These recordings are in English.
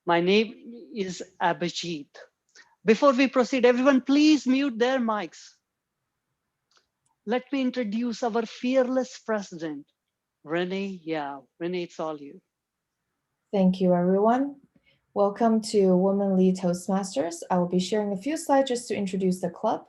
My name is Abhijit. Before we proceed, everyone please mute their mics. Let me introduce our fearless president, Renee Yao. Renee, it's all you. Thank you, everyone. Welcome to Women Lead Toastmasters. I will be sharing a few slides just to introduce the club.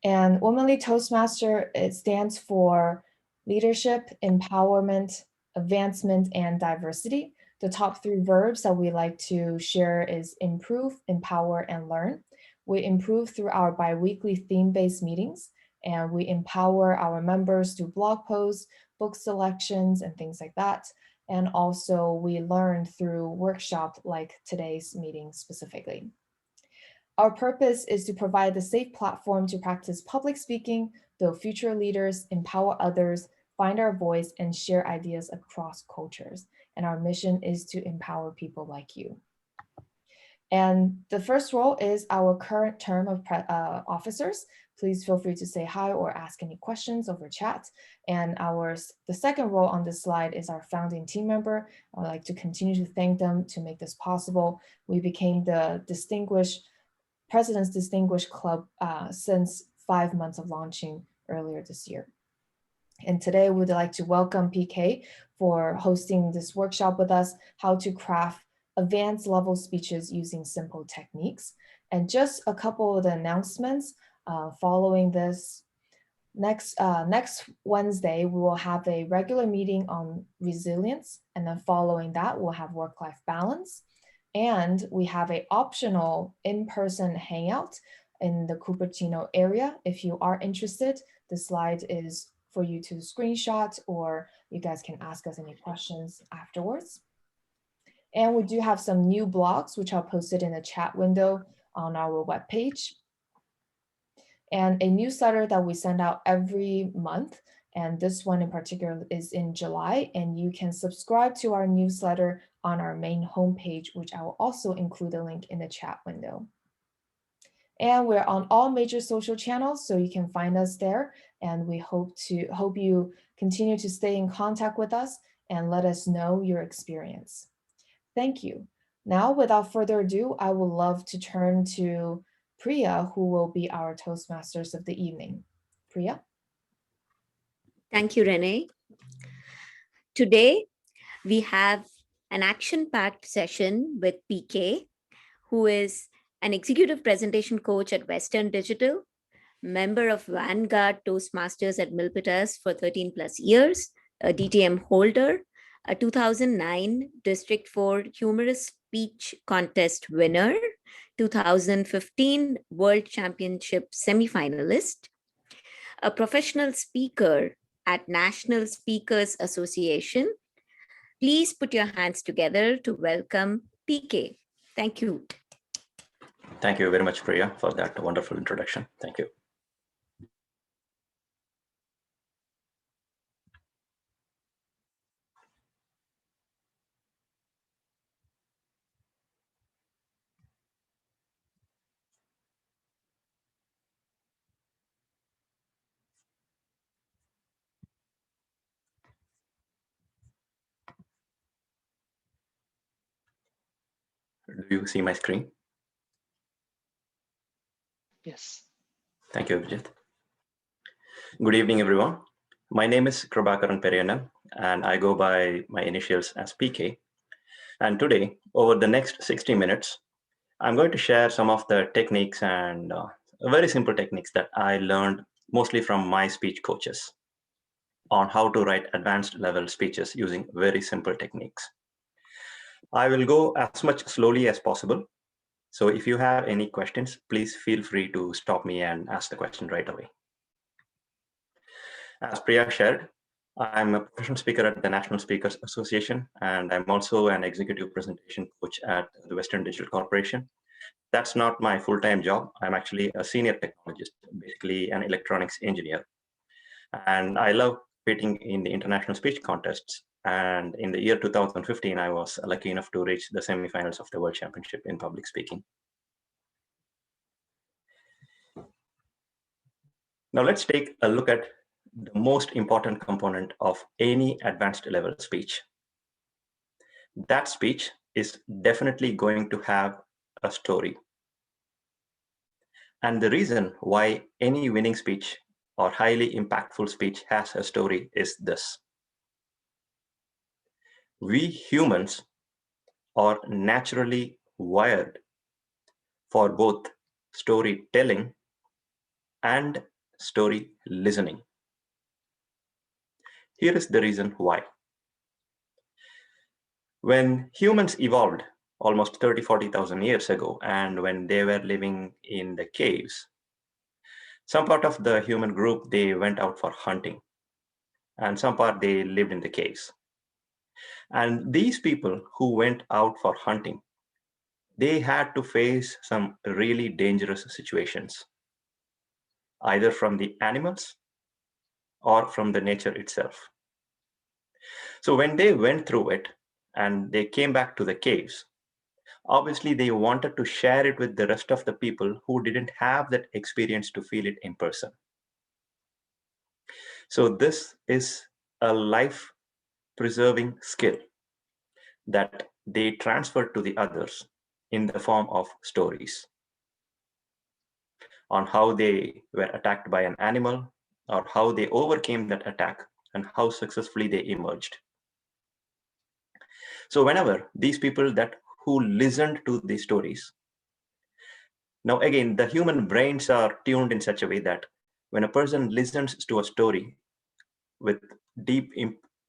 And Women Lead Toastmaster, it stands for leadership, empowerment, advancement, and diversity. The top 3 verbs that we like to share is improve, empower, and learn. We improve through our bi-weekly theme-based meetings, and we empower our members through blog posts, book selections, and things like that. And also we learn through workshops like today's meeting specifically. Our purpose is to provide a safe platform to practice public speaking, build future leaders, empower others, find our voice, and share ideas across cultures. And our mission is to empower people like you. And the first role is our current term of officers. Please feel free to say hi or ask any questions over chat. And the second role on this slide is our founding team member. I would like to continue to thank them to make this possible. We became the President's Distinguished Club since 5 months of launching earlier this year. And today we would like to welcome PK for hosting this workshop with us, how to craft advanced level speeches using simple techniques. And just a couple of the announcements following this. Next Wednesday, we will have a regular meeting on resilience. And then following that, we'll have work-life balance. And we have an optional in-person hangout in the Cupertino area. If you are interested, the slide is for you to screenshot, or you guys can ask us any questions afterwards. And we do have some new blogs, which are posted in the chat window on our webpage. And a newsletter that we send out every month. And this one in particular is in July. And you can subscribe to our newsletter on our main homepage, which I will also include a link in the chat window. And we're on all major social channels, so you can find us there. And we hope you continue to stay in contact with us and let us know your experience. Thank you. Now, without further ado, I would love to turn to Priya, who will be our Toastmasters of the evening. Priya? Thank you, Renee. Today, we have an action-packed session with PK, who is an executive presentation coach at Western Digital, member of Vanguard Toastmasters at Milpitas for 13 plus years, a DTM holder, a 2009 District 4 Humorous Speech Contest winner, 2015 World Championship semifinalist, a professional speaker at National Speakers Association. Please put your hands together to welcome PK. Thank you. Thank you very much, Priya, for that wonderful introduction. Thank you. Do you see my screen? Yes. Thank you, Abhijit. Good evening, everyone. My name is Krabakaran Periyannan, and I go by my initials as PK. And today, over the next 60 minutes, I'm going to share some of the techniques and very simple techniques that I learned mostly from my speech coaches on how to write advanced level speeches using very simple techniques. I will go as much slowly as possible. So if you have any questions, please feel free to stop me and ask the question right away. As Priya shared, I'm a professional speaker at the National Speakers Association, and I'm also an executive presentation coach at the Western Digital Corporation. That's not my full-time job. I'm actually a senior technologist, basically an electronics engineer. And I love competing in the international speech contests. And in the year 2015, I was lucky enough to reach the semifinals of the World Championship in public speaking. Now let's take a look at the most important component of any advanced level speech. That speech is definitely going to have a story. And the reason why any winning speech or highly impactful speech has a story is this. We humans are naturally wired for both storytelling and story listening. Here is the reason why. When humans evolved almost 40,000 years ago, and when they were living in the caves, some part of the human group, they went out for hunting, and some part they lived in the caves. And these people who went out for hunting, they had to face some really dangerous situations, either from the animals or from the nature itself. So when they went through it and they came back to the caves, obviously they wanted to share it with the rest of the people who didn't have that experience to feel it in person. So this is a life preserving skill that they transferred to the others in the form of stories on how they were attacked by an animal, or how they overcame that attack, and how successfully they emerged. So whenever these people that who listened to these stories, now again, the human brains are tuned in such a way that when a person listens to a story with deep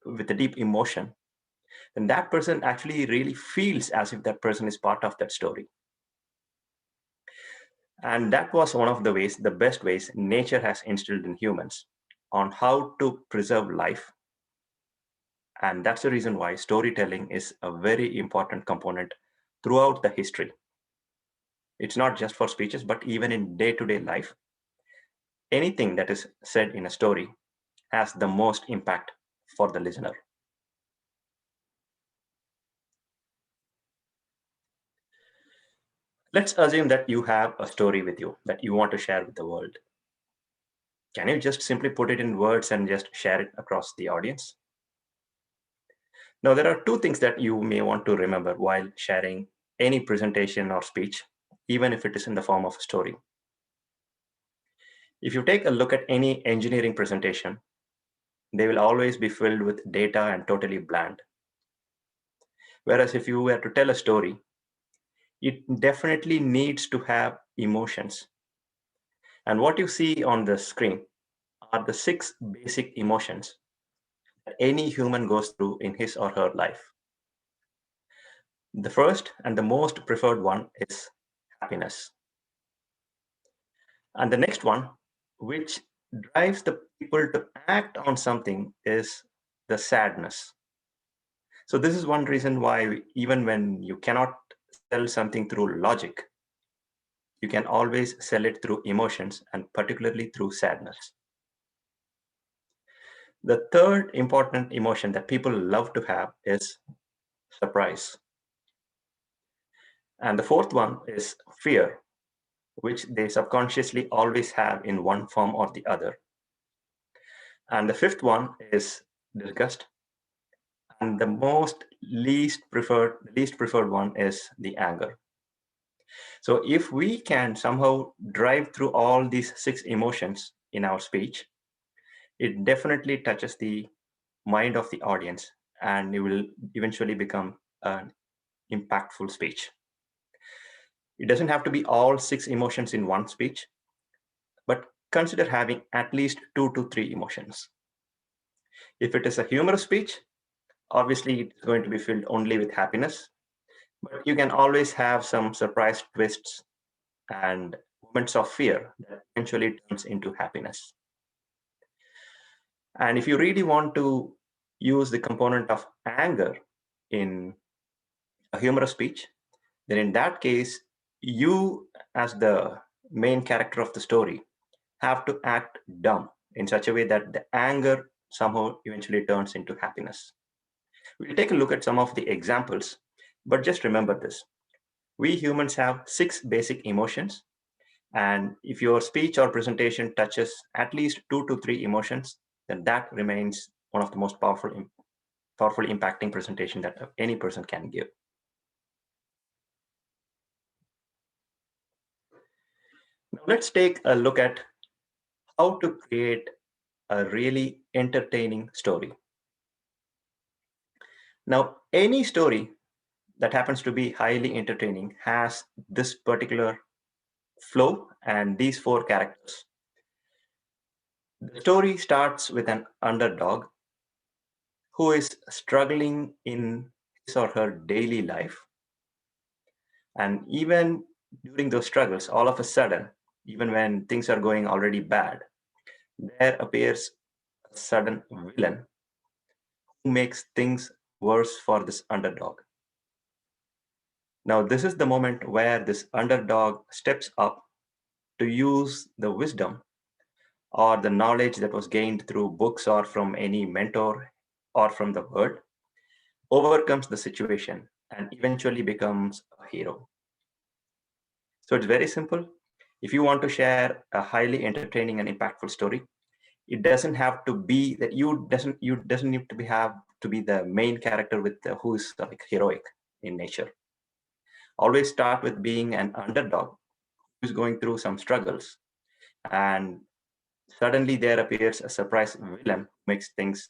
with a deep emotion, then that person actually really feels as if that person is part of that story. And that was one of the ways, the best ways nature has instilled in humans on how to preserve life. And that's the reason why storytelling is a very important component throughout the history. It's not just for speeches, but even in day-to-day life, anything that is said in a story has the most impact for the listener. Let's assume that you have a story with you that you want to share with the world. Can you just simply put it in words and just share it across the audience? Now, there are two things that you may want to remember while sharing any presentation or speech, even if it is in the form of a story. If you take a look at any engineering presentation, they will always be filled with data and totally bland. Whereas if you were to tell a story, it definitely needs to have emotions. And what you see on the screen are the 6 basic emotions that any human goes through in his or her life. The first and the most preferred one is happiness. And the next one, which drives the people to act on something, is the sadness. So this is one reason why even when you cannot sell something through logic, you can always sell it through emotions, and particularly through sadness. The third important emotion that people love to have is surprise. And the fourth one is fear, which they subconsciously always have in one form or the other. And the fifth one is disgust. And the least preferred one is the anger. So if we can somehow drive through all these 6 emotions in our speech, it definitely touches the mind of the audience, and it will eventually become an impactful speech. It doesn't have to be all 6 emotions in one speech, but consider having at least 2 to 3 emotions. If it is a humorous speech, obviously it's going to be filled only with happiness, but you can always have some surprise twists and moments of fear that eventually turns into happiness. And if you really want to use the component of anger in a humorous speech, then in that case, you as the main character of the story have to act dumb in such a way that the anger somehow eventually turns into happiness. We'll take a look at some of the examples, but just remember this. We humans have 6 basic emotions, and if your speech or presentation touches at least 2 to 3 emotions, then that remains one of the most powerfully impacting presentation that any person can give. Let's take a look at how to create a really entertaining story. Now, any story that happens to be highly entertaining has this particular flow and these four characters. The story starts with an underdog who is struggling in his or her daily life. And even during those struggles, all of a sudden, even when things are going already bad, there appears a sudden villain who makes things worse for this underdog. Now, this is the moment where this underdog steps up to use the wisdom or the knowledge that was gained through books or from any mentor or from the world, overcomes the situation and eventually becomes a hero. So it's very simple. If you want to share a highly entertaining and impactful story, it doesn't have to be that you doesn't need to have to be the main character with who's like heroic in nature. Always start with being an underdog who's going through some struggles, and suddenly there appears a surprise villain who makes things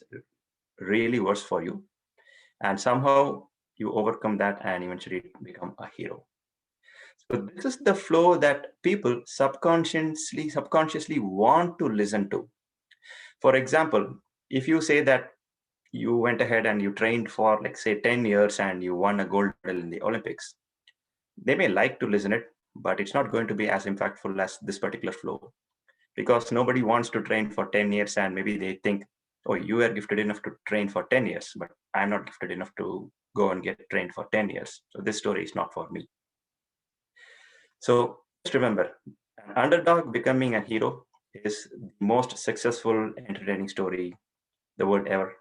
really worse for you, and somehow you overcome that and eventually become a hero. So this is the flow that people subconsciously want to listen to. For example, if you say that you went ahead and you trained for, like, say, 10 years and you won a gold medal in the Olympics, they may like to listen it, but it's not going to be as impactful as this particular flow, because nobody wants to train for 10 years and maybe they think, oh, you are gifted enough to train for 10 years, but I'm not gifted enough to go and get trained for 10 years. So this story is not for me. So just remember, an underdog becoming a hero is the most successful, entertaining story the world ever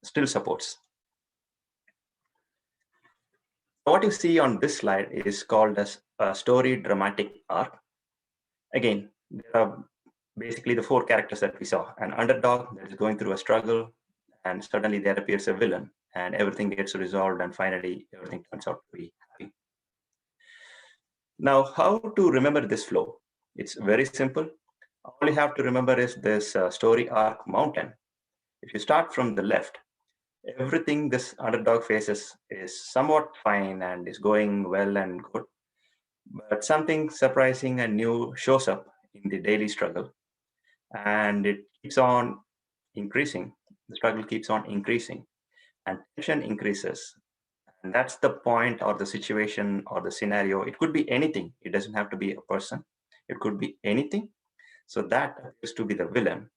still supports. What you see on this slide is called as a story dramatic arc. Again, there are basically the four characters that we saw: an underdog that is going through a struggle, and suddenly there appears a villain, and everything gets resolved, and finally everything turns out to be happy. Now, how to remember this flow? It's very simple. All you have to remember is this story arc mountain. If you start from the left, everything this underdog faces is somewhat fine and is going well and good. But something surprising and new shows up in the daily struggle, and it keeps on increasing. The struggle keeps on increasing, and tension increases. And that's the point or the situation or the scenario. It could be anything. It doesn't have to be a person. It could be anything. So that appears to be the villain.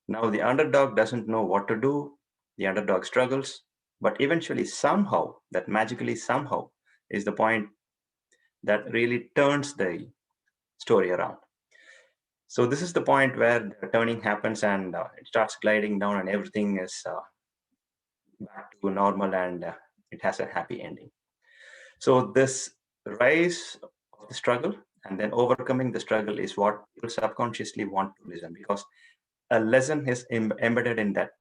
Now the underdog doesn't know what to do. The underdog struggles, but eventually, somehow, that magically somehow is the point that really turns the story around. So this is the point where the turning happens and it starts gliding down and everything is back to normal, and it has a happy ending. So this rise of the struggle and then overcoming the struggle is what people subconsciously want to listen, because a lesson is embedded in that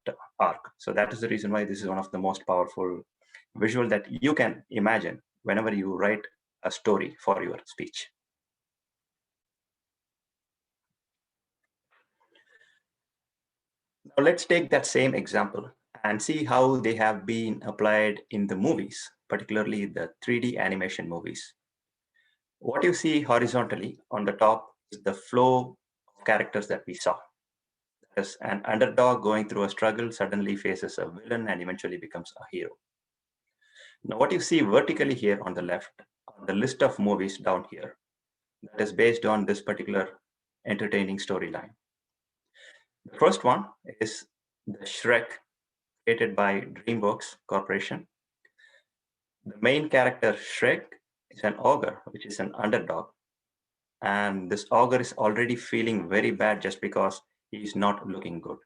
arc. So that is the reason why this is one of the most powerful visual that you can imagine whenever you write a story for your speech. Now let's take that same example and see how they have been applied in the movies, particularly the 3D animation movies. What you see horizontally on the top is the flow of characters that we saw. As an underdog going through a struggle suddenly faces a villain and eventually becomes a hero. Now, what you see vertically here on the left are the list of movies down here that is based on this particular entertaining storyline. The first one is the Shrek, created by DreamWorks Corporation. The main character, Shrek, is an ogre, which is an underdog. And this ogre is already feeling very bad just because he is not looking good.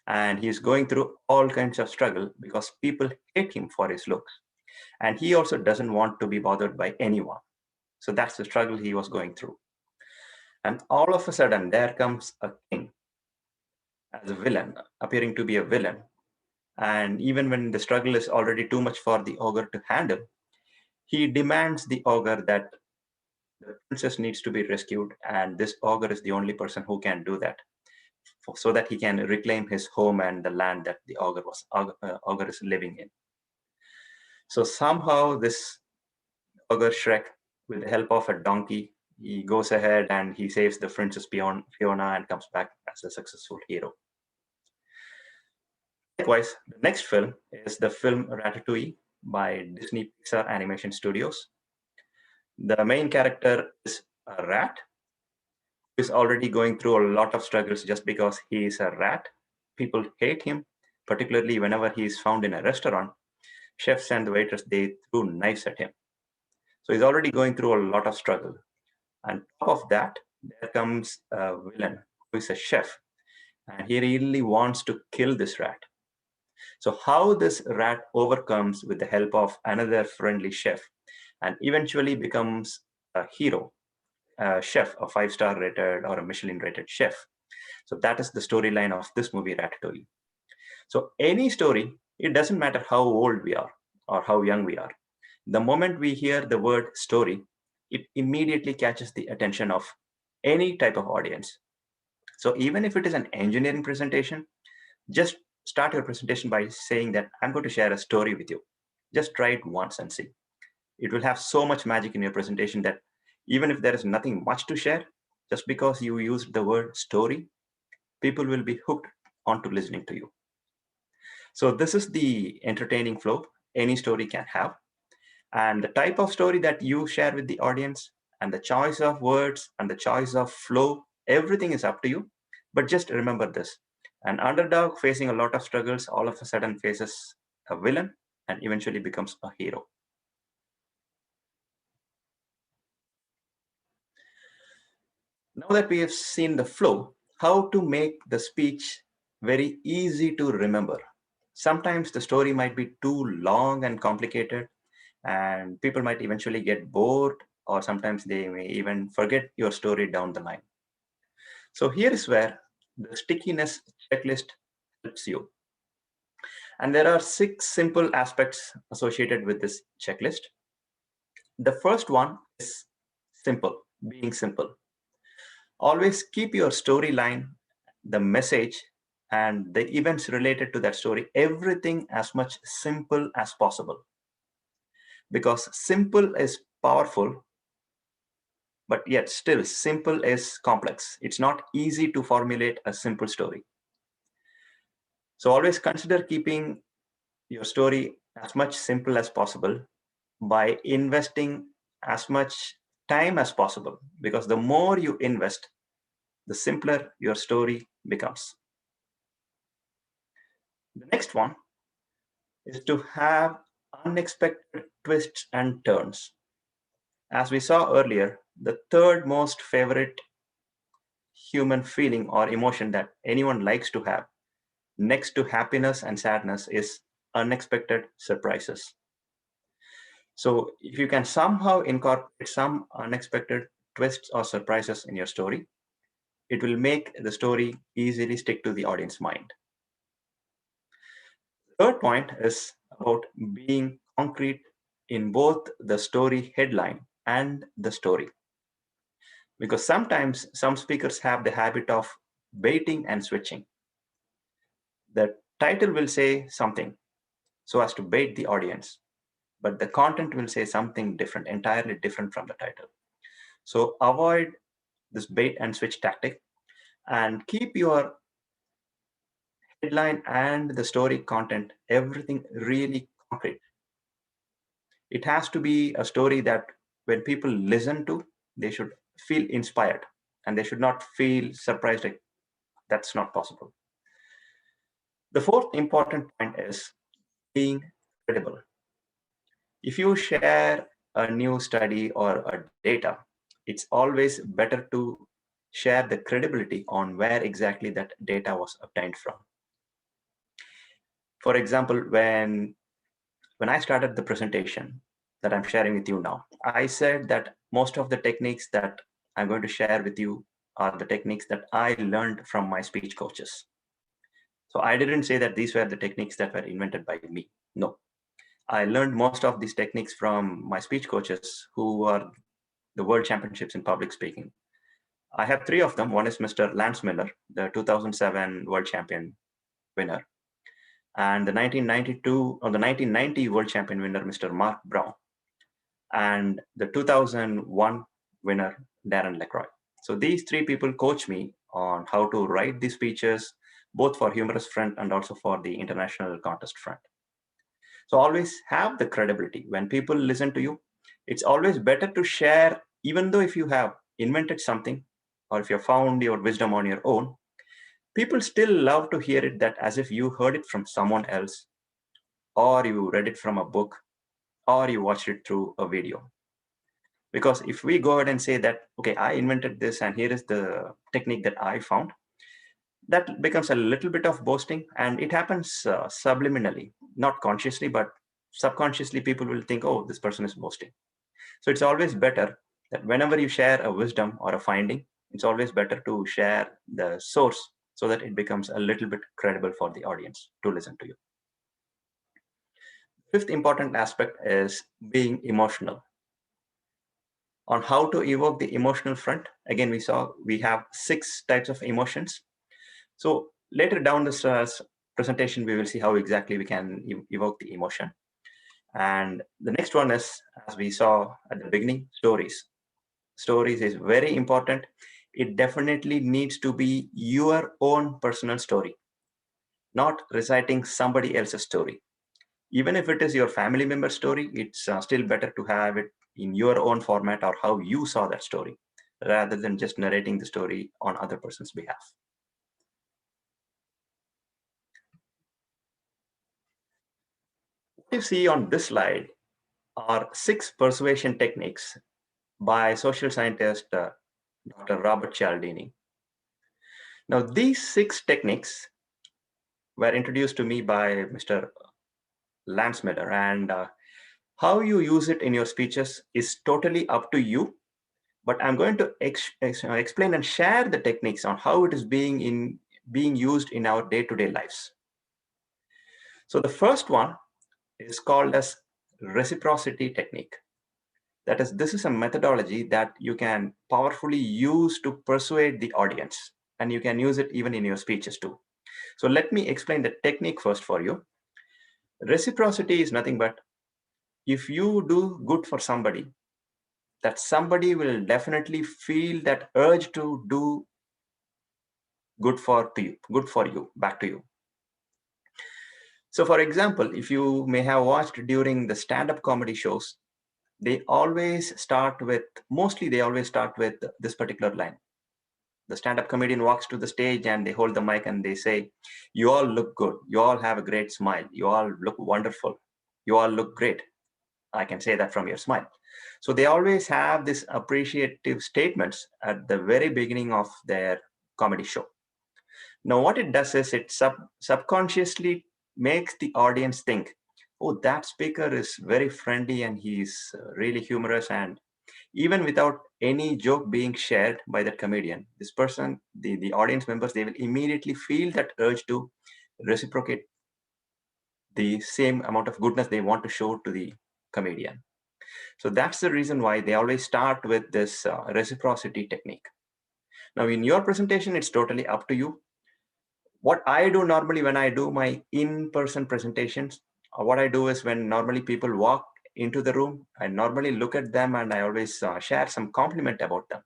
And he is going through all kinds of struggle because people hate him for his looks. And he also doesn't want to be bothered by anyone. So that's the struggle he was going through. And all of a sudden, there comes a king as a villain, appearing to be a villain. And even when the struggle is already too much for the ogre to handle, he demands the ogre that The princess needs to be rescued, and this ogre is the only person who can do that, so that he can reclaim his home and the land that the ogre is living in. So somehow this ogre Shrek, with the help of a donkey, he goes ahead and he saves the Princess Fiona and comes back as a successful hero. Likewise, the next film is the film Ratatouille by Disney Pixar Animation Studios. The main character is a rat who is already going through a lot of struggles just because he is a rat. People hate him, particularly whenever he is found in a restaurant. Chefs and the waiters, they threw knives at him. So he's already going through a lot of struggle. And top of that, there comes a villain who is a chef, and he really wants to kill this rat. So how this rat overcomes with the help of another friendly chef and eventually becomes a hero, a chef, a 5-star rated or a Michelin rated chef. So that is the storyline of this movie, Ratatouille. So any story, it doesn't matter how old we are or how young we are. The moment we hear the word story, it immediately catches the attention of any type of audience. So even if it is an engineering presentation, just start your presentation by saying that I'm going to share a story with you. Just try it once and see. It will have so much magic in your presentation that even if there is nothing much to share, just because you used the word story, people will be hooked onto listening to you. So this is the entertaining flow any story can have. And the type of story that you share with the audience and the choice of words and the choice of flow, everything is up to you. But just remember this: an underdog facing a lot of struggles all of a sudden faces a villain and eventually becomes a hero. Now that we have seen the flow, how to make the speech very easy to remember. Sometimes the story might be too long and complicated, and people might eventually get bored, or sometimes they may even forget your story down the line. So here is where the stickiness checklist helps you. And there are 6 simple aspects associated with this checklist. The first one is simple, being simple. Always keep your storyline, the message, and the events related to that story, everything as much simple as possible. Because simple is powerful, but yet still simple is complex. It's not easy to formulate a simple story. So always consider keeping your story as much simple as possible by investing as much time as possible, because the more you invest, the simpler your story becomes. The next one is to have unexpected twists and turns. As we saw earlier, the third most favorite human feeling or emotion that anyone likes to have, next to happiness and sadness, is unexpected surprises. So if you can somehow incorporate some unexpected twists or surprises in your story, it will make the story easily stick to the audience mind. Third point is about being concrete in both the story headline and the story. Because sometimes some speakers have the habit of baiting and switching. The title will say something so as to bait the audience, but the content will say something different, entirely different from the title. So avoid this bait and switch tactic and keep your headline and the story content, everything really concrete. It has to be a story that when people listen to, they should feel inspired and they should not feel surprised. Like, that's not possible. The fourth important point is being credible. If you share a new study or a data, it's always better to share the credibility on where exactly that data was obtained from. For example, when I started the presentation that I'm sharing with you now, I said that most of the techniques that I'm going to share with you are the techniques that I learned from my speech coaches. So I didn't say that these were the techniques that were invented by me. No, I learned most of these techniques from my speech coaches, who are the World Championships in public speaking. I have 3 of them. One is Mr. Lance Miller, the 2007 World Champion winner, and the 1990 World Champion winner, Mr. Mark Brown, and the 2001 winner, Darren LaCroix. So these 3 people coach me on how to write these speeches, both for humorous front and also for the international contest front. So always have the credibility. When people listen to you, it's always better to share, even though if you have invented something or if you found your wisdom on your own, people still love to hear it that as if you heard it from someone else, or you read it from a book, or you watched it through a video. Because if we go ahead and say that, okay, I invented this and here is the technique that I found, that becomes a little bit of boasting, and it happens subliminally, not consciously, but subconsciously people will think, oh, this person is boasting. So it's always better that whenever you share a wisdom or a finding, it's always better to share the source so that it becomes a little bit credible for the audience to listen to you. Fifth important aspect is being emotional. On how to evoke the emotional front, again, we have 6 types of emotions. So later down this presentation, we will see how exactly we can evoke the emotion. And the next one is, as we saw at the beginning, stories. Stories is very important. It definitely needs to be your own personal story, not reciting somebody else's story. Even if it is your family member story, it's still better to have it in your own format or how you saw that story, rather than just narrating the story on other person's behalf. What you see on this slide are 6 persuasion techniques by social scientist Dr. Robert Cialdini. Now, these 6 techniques were introduced to me by Mr. Lance Miller, and how you use it in your speeches is totally up to you. But I'm going to explain and share the techniques on how it is being used in our day-to-day lives. So the first one is called as reciprocity technique. That is, this is a methodology that you can powerfully use to persuade the audience, and you can use it even in your speeches too. So let me explain the technique first for you. Reciprocity is nothing but, if you do good for somebody, that somebody will definitely feel that urge to do good for you, back to you. So for example, if you may have watched during the stand-up comedy shows, mostly they always start with this particular line. The stand-up comedian walks to the stage and they hold the mic and they say, you all look good. You all have a great smile. You all look wonderful. You all look great. I can say that from your smile. So they always have this appreciative statements at the very beginning of their comedy show. Now, what it does is it subconsciously makes the audience think, oh, that speaker is very friendly and he's really humorous. And even without any joke being shared by that comedian, this person, the audience members, they will immediately feel that urge to reciprocate the same amount of goodness they want to show to the comedian. So that's the reason why they always start with this reciprocity technique. Now, in your presentation, it's totally up to you. What I do normally when I do my in-person presentations, what I do is when normally people walk into the room, I normally look at them and I always share some compliment about them.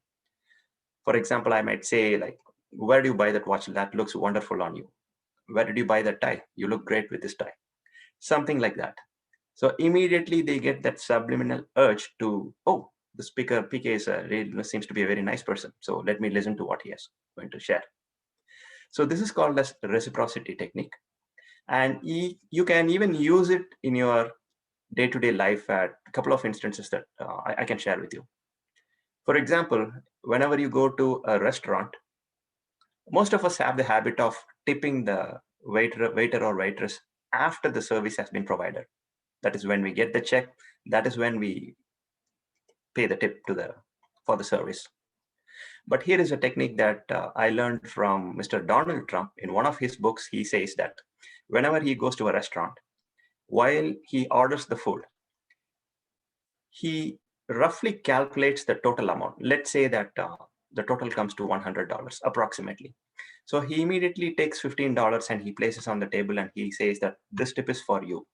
For example, I might say like, where do you buy that watch? That looks wonderful on you. Where did you buy that tie? You look great with this tie. Something like that. So immediately they get that subliminal urge to, oh, the speaker PK seems to be a very nice person. So let me listen to what he is going to share. So this is called as reciprocity technique. And you can even use it in your day-to-day life at a couple of instances that I can share with you. For example, whenever you go to a restaurant, most of us have the habit of tipping the waiter or waitress after the service has been provided. That is when we get the check. That is when we pay the tip for the service. But here is a technique that I learned from Mr. Donald Trump. In one of his books, he says that whenever he goes to a restaurant, while he orders the food, he roughly calculates the total amount. Let's say that the total comes to $100 approximately. So he immediately takes $15 and he places on the table and he says that this tip is for you.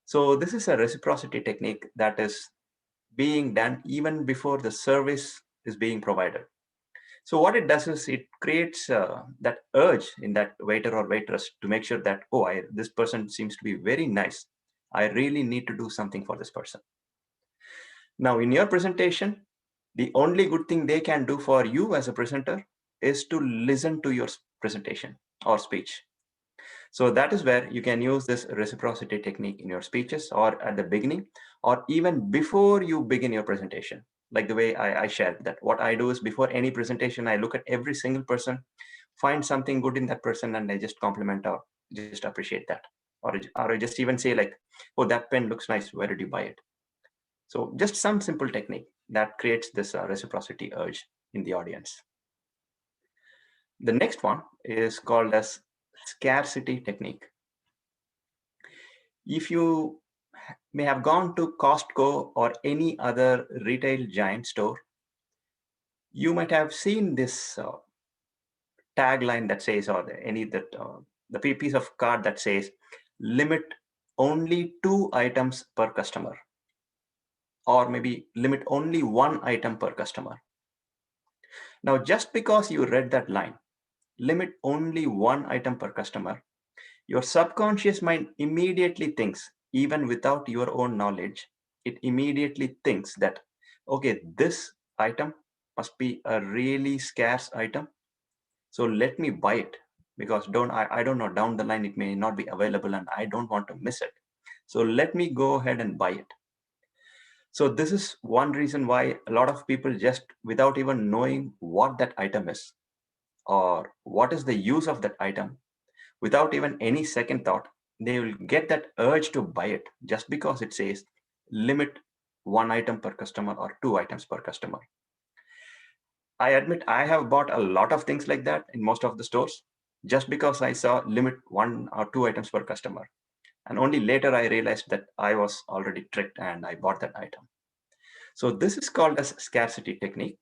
So this is a reciprocity technique that is being done even before the service is being provided. So what it does is it creates that urge in that waiter or waitress to make sure that, oh, this person seems to be very nice. I really need to do something for this person. Now, in your presentation, the only good thing they can do for you as a presenter is to listen to your presentation or speech. So that is where you can use this reciprocity technique in your speeches or at the beginning or even before you begin your presentation. Like the way I shared that what I do is before any presentation, I look at every single person, find something good in that person, and I just compliment or just appreciate that. Or I just even say like, oh, that pen looks nice. Where did you buy it? So just some simple technique that creates this reciprocity urge in the audience. The next one is called as scarcity technique. If you may have gone to Costco or any other retail giant store, you might have seen this tagline that says, or the piece of card that says, limit only 2 items per customer, or maybe limit only 1 item per customer. Now, just because you read that line, limit only 1 item per customer, your subconscious mind immediately thinks, even without your own knowledge, it immediately thinks that, okay, this item must be a really scarce item. So let me buy it because I don't know, down the line it may not be available and I don't want to miss it. So let me go ahead and buy it. So this is one reason why a lot of people just without even knowing what that item is or what is the use of that item, without even any second thought, they will get that urge to buy it just because it says limit 1 item per customer or 2 items per customer. I admit I have bought a lot of things like that in most of the stores just because I saw limit 1 or 2 items per customer. And only later I realized that I was already tricked and I bought that item. So this is called as scarcity technique.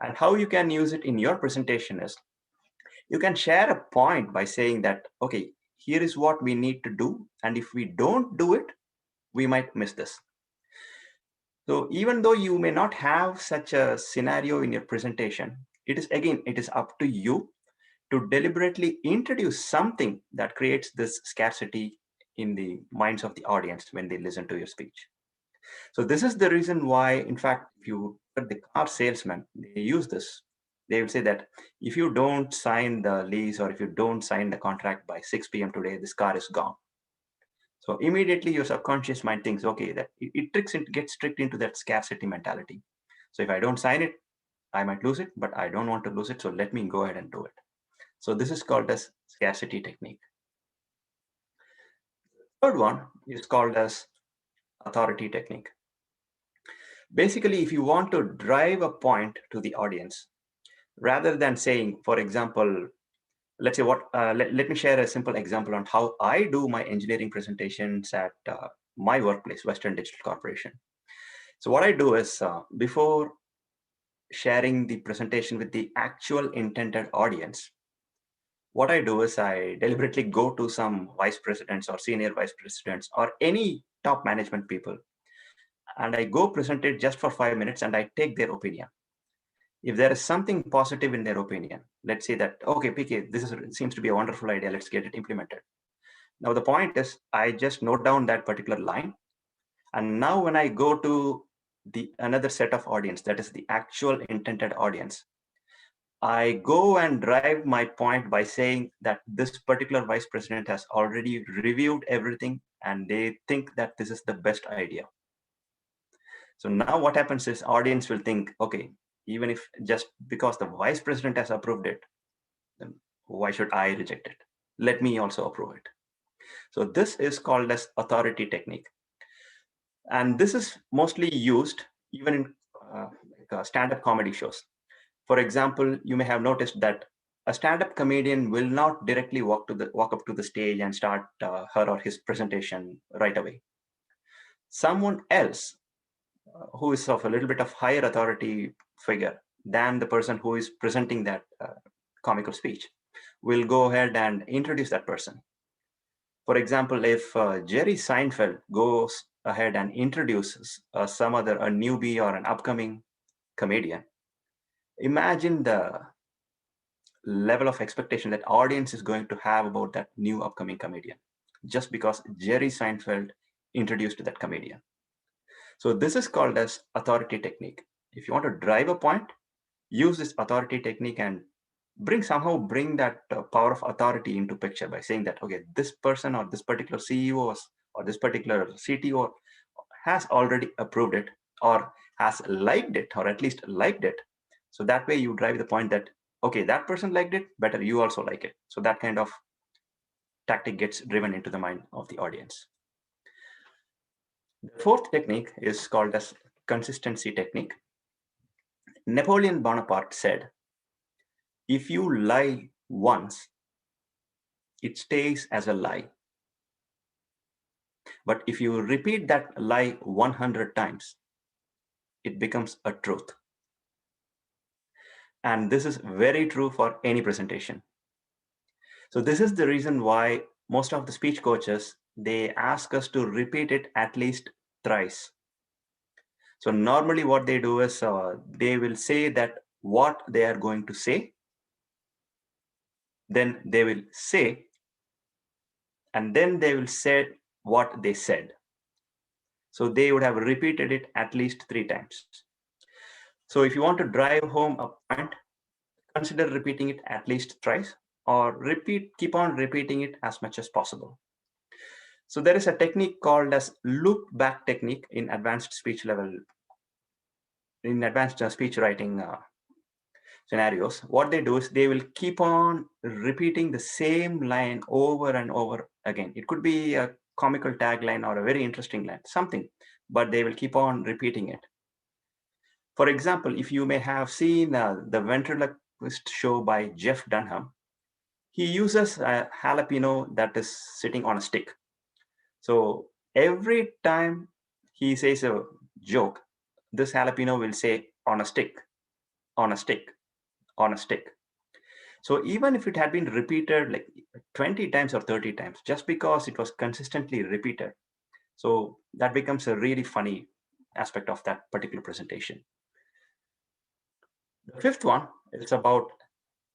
And how you can use it in your presentation is you can share a point by saying that, okay, here is what we need to do. And if we don't do it, we might miss this. So even though you may not have such a scenario in your presentation, it is up to you to deliberately introduce something that creates this scarcity in the minds of the audience when they listen to your speech. So this is the reason why, in fact, if you look at the car salesman, they use this. They will say that if you don't sign the lease or if you don't sign the contract by 6 p.m. today, this car is gone. So immediately your subconscious mind thinks, okay, that it gets tricked into that scarcity mentality. So if I don't sign it, I might lose it, but I don't want to lose it. So let me go ahead and do it. So this is called as scarcity technique. Third one is called as authority technique. Basically, if you want to drive a point to the audience, rather than saying, for example, let's say let me share a simple example on how I do my engineering presentations at my workplace, Western Digital Corporation. So what I do is before sharing the presentation with the actual intended audience, what I do is I deliberately go to some vice presidents or senior vice presidents or any top management people, and I go present it just for 5 minutes and I take their opinion. If there is something positive in their opinion, let's say that, okay, PK, seems to be a wonderful idea, let's get it implemented. Now the point is, I just note down that particular line. And now when I go to the another set of audience, that is the actual intended audience, I go and drive my point by saying that this particular vice president has already reviewed everything and they think that this is the best idea. So now what happens is audience will think, okay, even if just because the vice president has approved it, then why should I reject it? Let me also approve it. So this is called as authority technique. And this is mostly used even in stand-up comedy shows. For example, you may have noticed that a stand-up comedian will not directly walk up to the stage and start her or his presentation right away. Someone else who is of a little bit of higher authority figure than the person who is presenting that comical speech will go ahead and introduce that person. For example, if Jerry Seinfeld goes ahead and introduces a newbie or an upcoming comedian, imagine the level of expectation that audience is going to have about that new upcoming comedian, just because Jerry Seinfeld introduced that comedian. So this is called as authority technique. If you want to drive a point, use this authority technique and somehow bring that power of authority into picture by saying that, okay, this person or this particular CEO or this particular CTO has already approved it or has liked it, or at least liked it. So that way you drive the point that, okay, that person liked it, better you also like it. So that kind of tactic gets driven into the mind of the audience. The fourth technique is called as consistency technique. Napoleon Bonaparte said, if you lie once, it stays as a lie. But if you repeat that lie 100 times, it becomes a truth. And this is very true for any presentation. So this is the reason why most of the speech coaches, they ask us to repeat it at least thrice. So normally what they do is they will say that what they are going to say, then they will say, and then they will say what they said. So they would have repeated it at least 3 times. So if you want to drive home a point, consider repeating it at least thrice, or keep on repeating it as much as possible. So there is a technique called as loop back technique in advanced speech speech writing scenarios. What they do is they will keep on repeating the same line over and over again. It could be a comical tagline or a very interesting line, something, but they will keep on repeating it. For example, if you may have seen the ventriloquist show by Jeff Dunham, he uses a jalapeno that is sitting on a stick. So every time he says a joke, this jalapeno will say on a stick, on a stick, on a stick. So even if it had been repeated like 20 times or 30 times, just because it was consistently repeated, so that becomes a really funny aspect of that particular presentation. The fifth one is about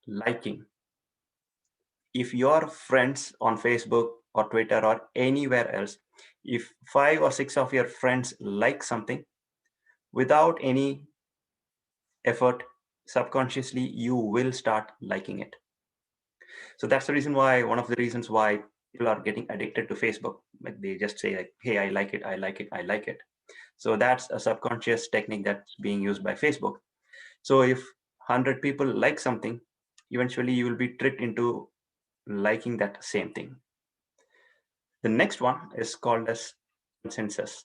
liking. If your friends on Facebook or Twitter or anywhere else, if 5 or 6 of your friends like something, without any effort, subconsciously, you will start liking it. So that's the reason why, one of the reasons why people are getting addicted to Facebook. Like they just say like, hey, I like it, I like it, I like it. So that's a subconscious technique that's being used by Facebook. So if 100 people like something, eventually you will be tricked into liking that same thing. The next one is called as consensus.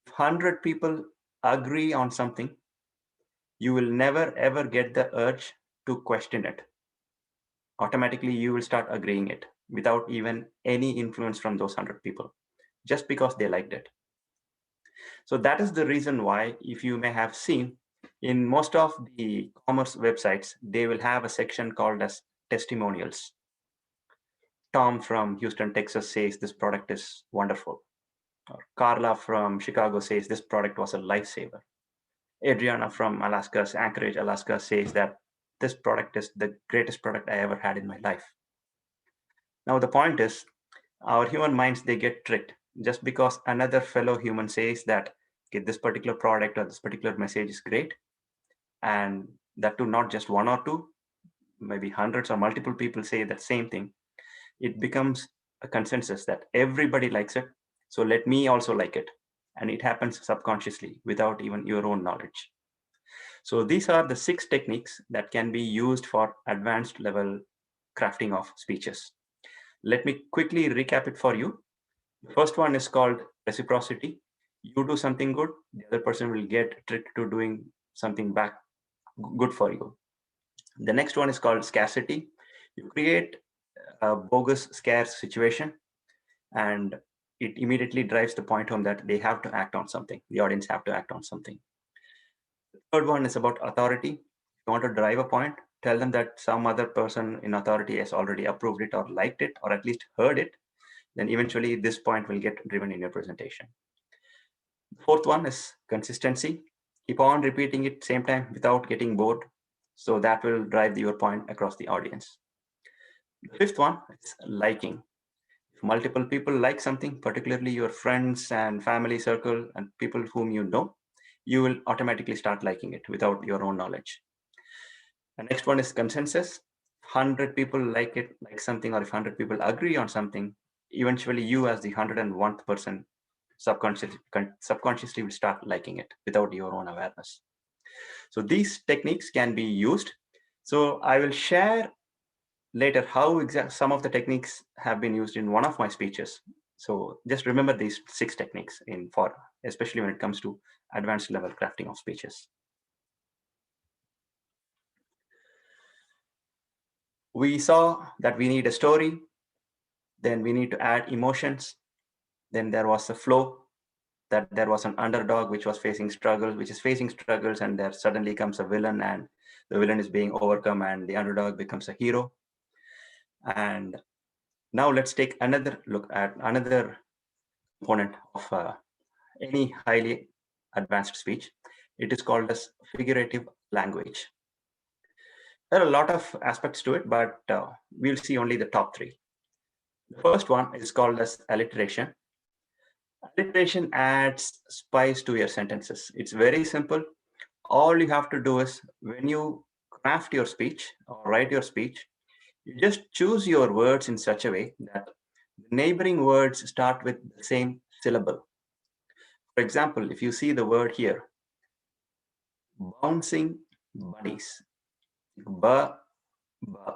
If 100 people agree on something, you will never ever get the urge to question it. Automatically, you will start agreeing it without even any influence from those 100 people, just because they liked it. So that is the reason why, if you may have seen, in most of the commerce websites, they will have a section called as testimonials. Tom from Houston, Texas says this product is wonderful. Or Carla from Chicago says this product was a lifesaver. Adriana from Anchorage, Alaska says that this product is the greatest product I ever had in my life. Now, the point is, our human minds, they get tricked just because another fellow human says that, okay, this particular product or this particular message is great. And that too, not just one or two, maybe hundreds or multiple people say that same thing. It becomes a consensus that everybody likes it. So let me also like it. And it happens subconsciously without even your own knowledge. So these are the 6 techniques that can be used for advanced level crafting of speeches. Let me quickly recap it for you. The first one is called reciprocity. You do something good, the other person will get tricked to doing something back good for you. The next one is called scarcity. You create a bogus scarce situation, and it immediately drives the point home that they have to act on something. The audience have to act on something. The third one is about authority. If you want to drive a point, tell them that some other person in authority has already approved it or liked it or at least heard it. Then eventually this point will get driven in your presentation. The fourth one is consistency. Keep on repeating it same time without getting bored. So that will drive your point across the audience. The fifth one is liking. If multiple people like something, particularly your friends and family circle and people whom you know, you will automatically start liking it without your own knowledge. The next one is consensus. 100 people like it, like something, or if 100 people agree on something, eventually you as the 101th person subconsciously will start liking it without your own awareness. So these techniques can be used. So I will share later how some of the techniques have been used in one of my speeches. So just remember these 6 techniques especially when it comes to advanced level crafting of speeches. We saw that we need a story, then we need to add emotions, then there was a flow, that there was an underdog which is facing struggles, and there suddenly comes a villain and the villain is being overcome and the underdog becomes a hero. And now let's take another look at another component of any highly advanced speech. It is called as figurative language. There are a lot of aspects to it, but we'll see only the top 3. The first one is called as alliteration. Alliteration adds spice to your sentences. It's very simple. All you have to do is when you craft your speech or write your speech, you just choose your words in such a way that the neighboring words start with the same syllable. For example, if you see the word here, bouncing bunnies, ba, ba.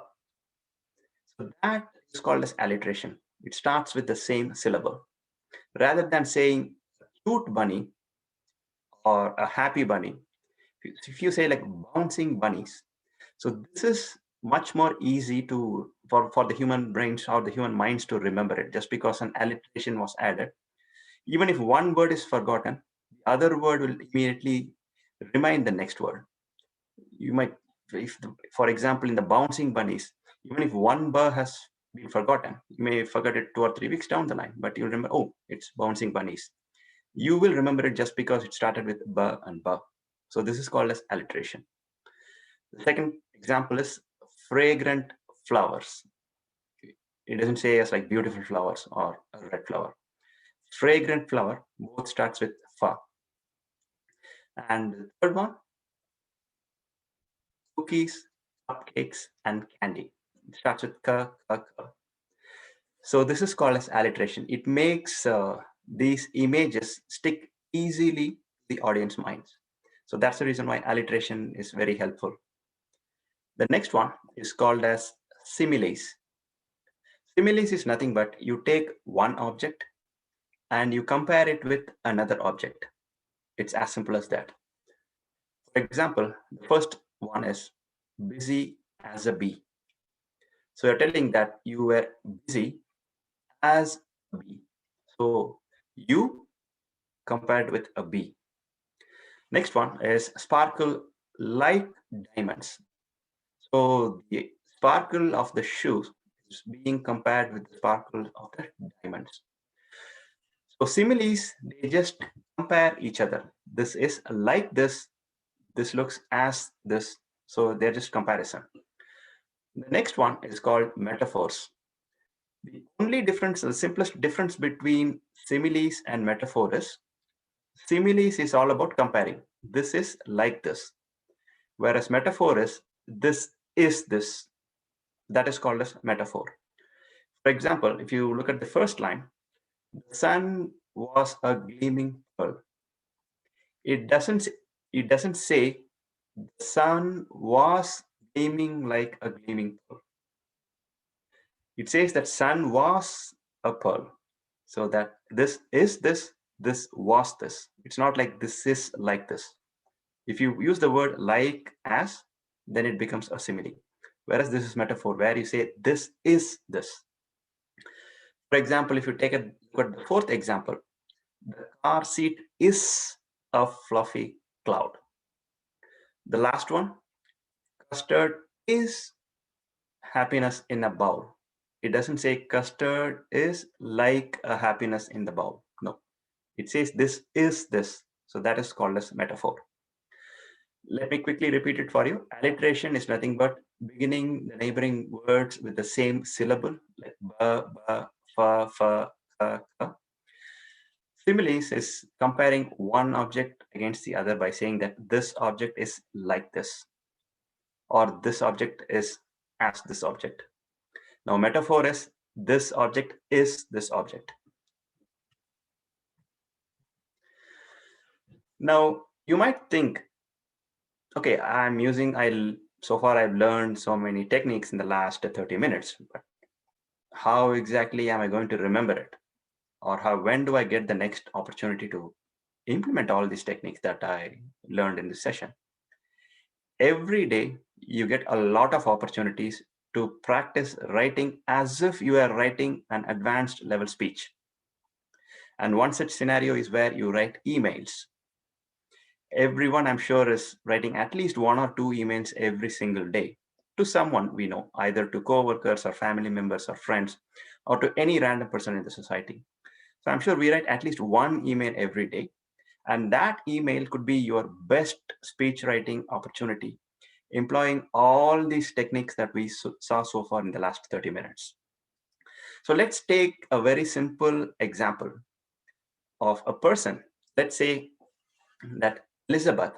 So that is called as alliteration. It starts with the same syllable. Rather than saying cute bunny or a happy bunny, if you say like bouncing bunnies, so this is much more easy for the human brains or the human minds to remember it, just because an alliteration was added. Even if one word is forgotten, the other word will immediately remind the next word. You might, for example, in the bouncing bunnies, even if one bar has been forgotten, you may forget it 2 or 3 weeks down the line, but you'll remember, oh, it's bouncing bunnies. You will remember it just because it started with ba and ba. So this is called as alliteration. The second example is fragrant flowers. It doesn't say as like beautiful flowers or a red flower. Fragrant flower both starts with fa. And the third one, cookies, cupcakes, and candy. It starts with ka, ka, ka. So this is called as alliteration. It makes these images stick easily to the audience minds. So that's the reason why alliteration is very helpful. The next one is called as similes. Similes is nothing but you take one object and you compare it with another object. It's as simple as that. For example, the first one is busy as a bee. So you're telling that you were busy as a bee. So you compared with a bee. Next one is sparkle like diamonds. So the sparkle of the shoes is being compared with the sparkle of the diamonds. So similes, they just compare each other. This is like this looks as this. So they're just comparison. The next one is called metaphors. The only difference, the simplest difference between similes and metaphor is similes is all about comparing. This is like this. Whereas metaphor is this is this. That is called as metaphor. For example, if you look at the first line, the sun was a gleaming pearl. It doesn't say the sun was gleaming like a gleaming pearl. It says that sun was a pearl. So that this is this was this. It's not like this is like this. If you use the word like as, then it becomes a simile. Whereas this is metaphor, where you say this is this. For example, if you take a look at the fourth example, the car seat is a fluffy cloud. The last one, custard is happiness in a bowl. It doesn't say custard is like a happiness in the bowl. No, it says this is this. So that is called as metaphor. Let me quickly repeat it for you. Alliteration is nothing but beginning the neighboring words with the same syllable, like ba, ba, fa, fa, ka, ka. Similes is comparing one object against the other by saying that this object is like this, or this object is as this object. Now, metaphor is this object is this object. Now, you might think, okay, so far I've learned so many techniques in the last 30 minutes, but how exactly am I going to remember it? Or when do I get the next opportunity to implement all these techniques that I learned in this session? Every day, you get a lot of opportunities to practice writing as if you are writing an advanced level speech. And one such scenario is where you write emails. Everyone, I'm sure, is writing at least 1 or 2 emails every single day to someone we know, either to coworkers or family members or friends, or to any random person in the society. So I'm sure we write at least 1 email every day. And that email could be your best speech writing opportunity, employing all these techniques that we saw so far in the last 30 minutes. So let's take a very simple example of a person. Let's say that Elizabeth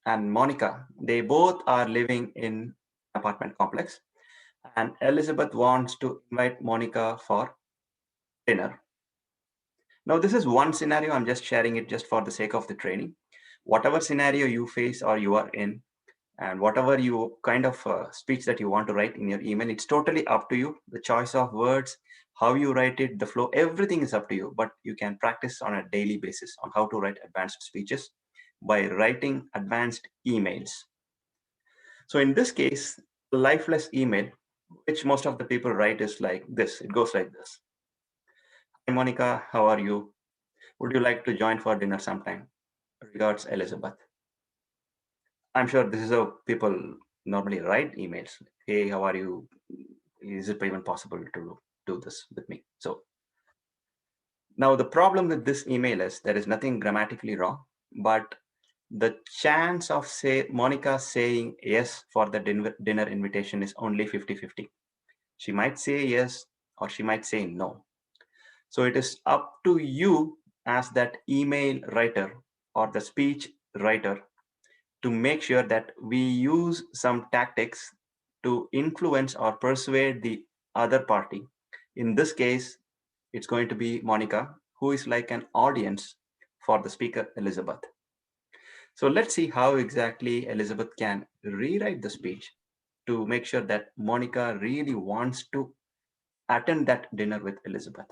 and Monica, they both are living in an apartment complex, and Elizabeth wants to invite Monica for dinner. Now, this is one scenario. I'm just sharing it just for the sake of the training. Whatever scenario you face or you are in, and whatever you kind of speech that you want to write in your email, it's totally up to you. The choice of words, how you write it, the flow, everything is up to you. But you can practice on a daily basis on how to write advanced speeches by writing advanced emails. So in this case, a lifeless email, which most of the people write, is like this. It goes like this. Hi, Monica, how are you? Would you like to join for dinner sometime? Regards, Elizabeth. I'm sure this is how people normally write emails. Hey, how are you? Is it even possible to do this with me? So now the problem with this email is there is nothing grammatically wrong, but the chance of Monica saying yes for the dinner invitation is only 50-50. She might say yes or she might say no. So it is up to you as that email writer or the speech writer to make sure that we use some tactics to influence or persuade the other party. In this case, it's going to be Monica, who is like an audience for the speaker, Elizabeth. So let's see how exactly Elizabeth can rewrite the speech to make sure that Monica really wants to attend that dinner with Elizabeth.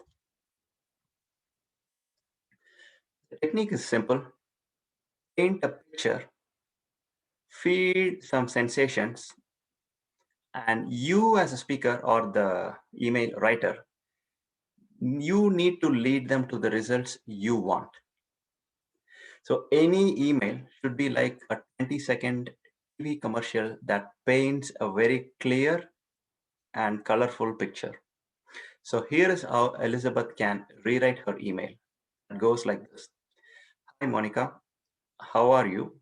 The technique is simple. Paint a picture, feed some sensations, and you as a speaker or the email writer, you need to lead them to the results you want. So any email should be like a 20-second TV commercial that paints a very clear and colorful picture. So here is how Elizabeth can rewrite her email. It goes like this. Hi, Monica. How are you?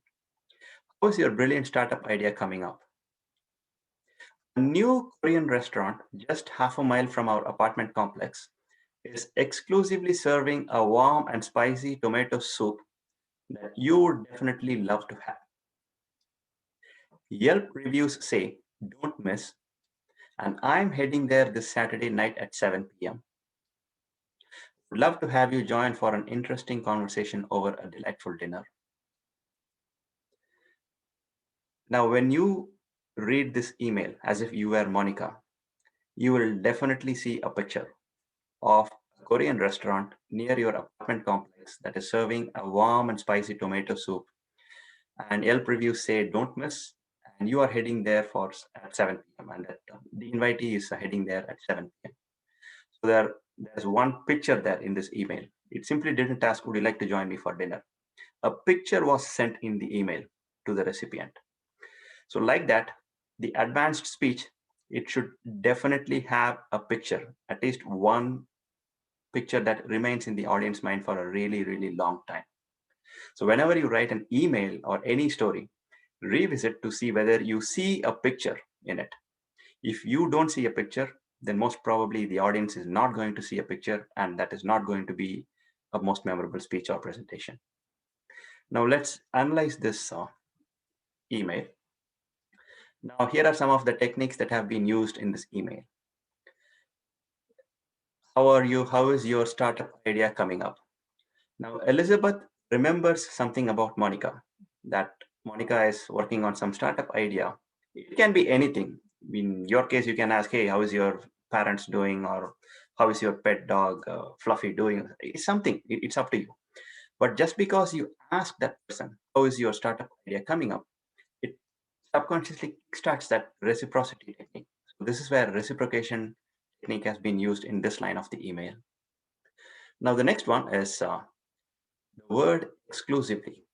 How is your brilliant startup idea coming up? A new Korean restaurant just half a mile from our apartment complex is exclusively serving a warm and spicy tomato soup that you would definitely love to have. Yelp reviews say, don't miss, and I'm heading there this Saturday night at 7 p.m. Would love to have you join for an interesting conversation over a delightful dinner. Now, when you read this email as if you were Monica, you will definitely see a picture of a Korean restaurant near your apartment complex that is serving a warm and spicy tomato soup. And Yelp reviews say, don't miss. And you are heading there at 7 p.m. And the invitee is heading there at 7 p.m. So there's one picture there in this email. It simply didn't ask, would you like to join me for dinner? A picture was sent in the email to the recipient. So like that, the advanced speech, it should definitely have a picture, at least one picture that remains in the audience mind for a really, really long time. So whenever you write an email or any story, revisit to see whether you see a picture in it. If you don't see a picture, then most probably the audience is not going to see a picture, and that is not going to be a most memorable speech or presentation. Now let's analyze this email. Now here are some of the techniques that have been used in this email. How are you? How is your startup idea coming up? Now Elizabeth remembers something about Monica, that Monica is working on some startup idea. It can be anything. In your case, you can ask, hey, how is your parents doing? Or how is your pet dog, Fluffy, doing? It's something, it's up to you. But just because you ask that person, how is your startup idea coming up? It subconsciously starts that reciprocity technique. So this is where reciprocation technique has been used in this line of the email. Now, the next one is the word exclusively.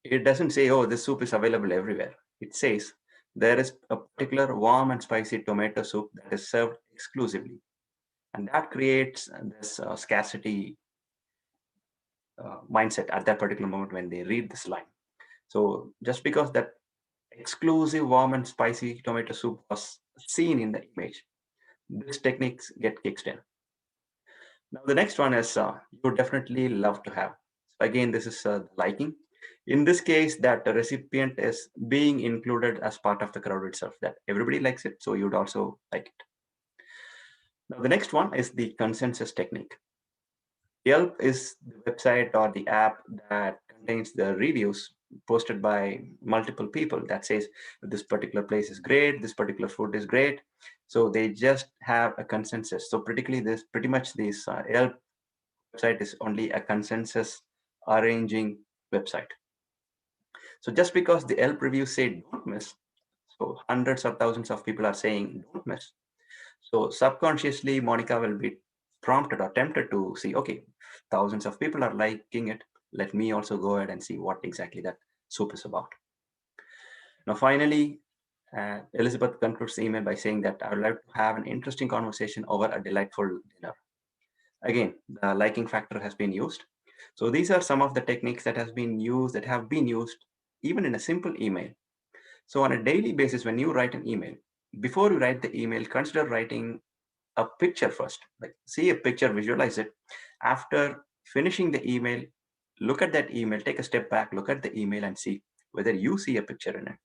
It doesn't say, oh, this soup is available everywhere. It says there is a particular warm and spicy tomato soup that is served exclusively. And that creates this scarcity mindset at that particular moment when they read this line. So just because that exclusive warm and spicy tomato soup was seen in the image, these techniques get kicked in. Now the next one is you definitely love to have. So again, this is liking. In this case, that the recipient is being included as part of the crowd itself, that everybody likes it, so you'd also like it. Now the next one is the consensus technique. Yelp is the website or the app that contains the reviews posted by multiple people that says this particular place is great, this particular food is great. So they just have a consensus. So pretty much this Yelp website is only a consensus arranging website. So just because the Yelp reviews say don't miss, so hundreds of thousands of people are saying don't miss. So subconsciously, Monica will be prompted or tempted to see, okay, thousands of people are liking it. Let me also go ahead and see what exactly that soup is about. Now, finally, Elizabeth concludes the email by saying that I would like to have an interesting conversation over a delightful dinner. Again, the liking factor has been used. So these are some of the techniques that have been used even in a simple email. So on a daily basis, when you write an email, before you write the email, consider writing a picture first. Like see a picture, visualize it. After finishing the email, look at that email, take a step back, look at the email and see whether you see a picture in it.